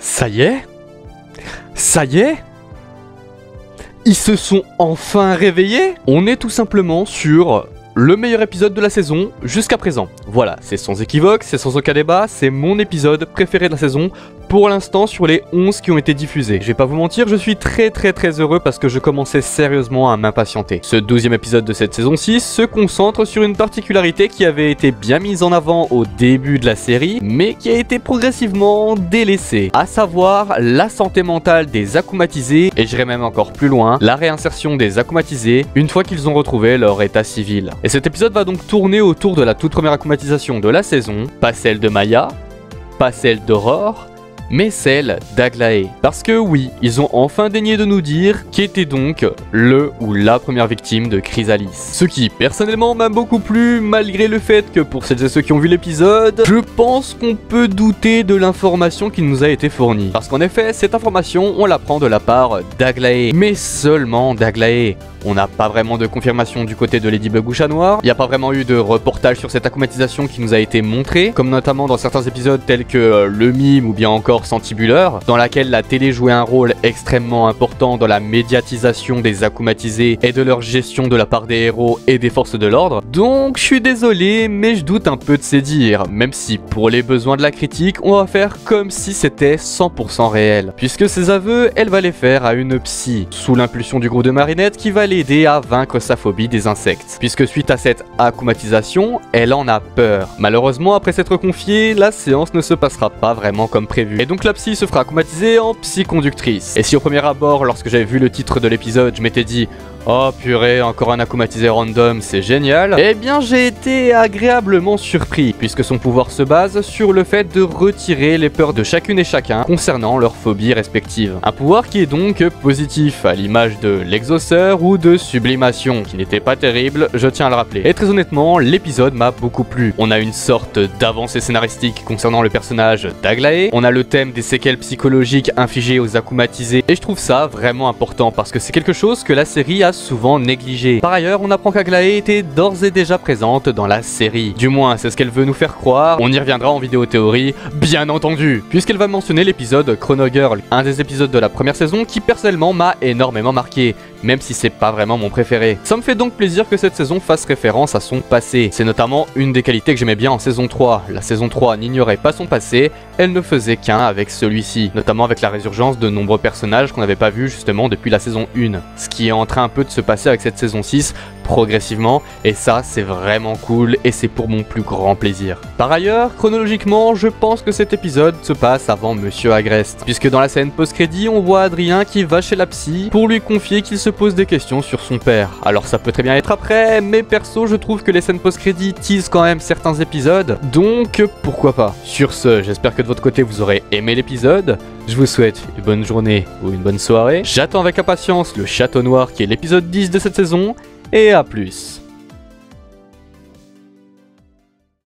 Ça y est? Ça y est? Ils se sont enfin réveillés? On est tout simplement sur le meilleur épisode de la saison jusqu'à présent. Voilà, c'est sans équivoque, c'est sans aucun débat, c'est mon épisode préféré de la saison pour l'instant sur les 11 qui ont été diffusés. Je vais pas vous mentir, je suis très heureux parce que je commençais sérieusement à m'impatienter. Ce 12e épisode de cette saison 6 se concentre sur une particularité qui avait été bien mise en avant au début de la série, mais qui a été progressivement délaissée, à savoir la santé mentale des akumatisés, et j'irai même encore plus loin, la réinsertion des akumatisés une fois qu'ils ont retrouvé leur état civil. Et cet épisode va donc tourner autour de la toute première akumatisation de la saison, pas celle de Maya, pas celle d'Aurore, mais celle d'Aglaé. Parce que oui, ils ont enfin daigné de nous dire qui était donc le ou la première victime de Chrysalis. Ce qui, personnellement, m'a beaucoup plu, malgré le fait que pour celles et ceux qui ont vu l'épisode, je pense qu'on peut douter de l'information qui nous a été fournie. Parce qu'en effet, cette information, on l'apprend de la part d'Aglaé, mais seulement d'Aglaé. On n'a pas vraiment de confirmation du côté de Ladybug ou Chat Noir. Il n'y a pas vraiment eu de reportage sur cette akumatisation qui nous a été montré, comme notamment dans certains épisodes tels que Le Mime ou bien encore Sentibuleur, dans laquelle la télé jouait un rôle extrêmement important dans la médiatisation des akumatisés et de leur gestion de la part des héros et des forces de l'ordre. Donc je suis désolé, mais je doute un peu de ces dires, même si pour les besoins de la critique, on va faire comme si c'était 100% réel. Puisque ces aveux, elle va les faire à une psy, sous l'impulsion du groupe de marionnettes qui va l'aider à vaincre sa phobie des insectes. Puisque suite à cette akumatisation, elle en a peur. Malheureusement, après s'être confiée, la séance ne se passera pas vraiment comme prévu. Et donc la psy se fera akumatiser en psy-conductrice. Et si au premier abord, lorsque j'avais vu le titre de l'épisode, je m'étais dit oh purée, encore un akumatisé random, c'est génial. Eh bien j'ai été agréablement surpris, puisque son pouvoir se base sur le fait de retirer les peurs de chacune et chacun concernant leurs phobies respectives. Un pouvoir qui est donc positif, à l'image de l'exauceur ou de sublimation, qui n'était pas terrible, je tiens à le rappeler. Et très honnêtement, l'épisode m'a beaucoup plu. On a une sorte d'avancée scénaristique concernant le personnage d'Aglaé, on a le thème des séquelles psychologiques infligées aux akumatisés, et je trouve ça vraiment important, parce que c'est quelque chose que la série a souvent négligé. Par ailleurs, on apprend qu'Aglaé était d'ores et déjà présente dans la série. Du moins, c'est ce qu'elle veut nous faire croire. On y reviendra en vidéo théorie, bien entendu, puisqu'elle va mentionner l'épisode Chrono Girl, un des épisodes de la première saison qui personnellement m'a énormément marqué, même si c'est pas vraiment mon préféré. Ça me fait donc plaisir que cette saison fasse référence à son passé. C'est notamment une des qualités que j'aimais bien en saison 3. La saison 3 n'ignorait pas son passé, elle ne faisait qu'un avec celui-ci, notamment avec la résurgence de nombreux personnages qu'on n'avait pas vus justement depuis la saison 1. Ce qui est en train un peu de se passer avec cette saison 6 progressivement, et ça c'est vraiment cool et c'est pour mon plus grand plaisir. Par ailleurs, chronologiquement, je pense que cet épisode se passe avant Monsieur Agreste, puisque dans la scène post-crédit, on voit Adrien qui va chez la psy pour lui confier qu'il se pose des questions sur son père. Alors ça peut très bien être après, mais perso je trouve que les scènes post-crédit teasent quand même certains épisodes, donc pourquoi pas. Sur ce, j'espère que de votre côté vous aurez aimé l'épisode. Je vous souhaite une bonne journée ou une bonne soirée. J'attends avec impatience le Château Noir qui est l'épisode 10 de cette saison, et à plus.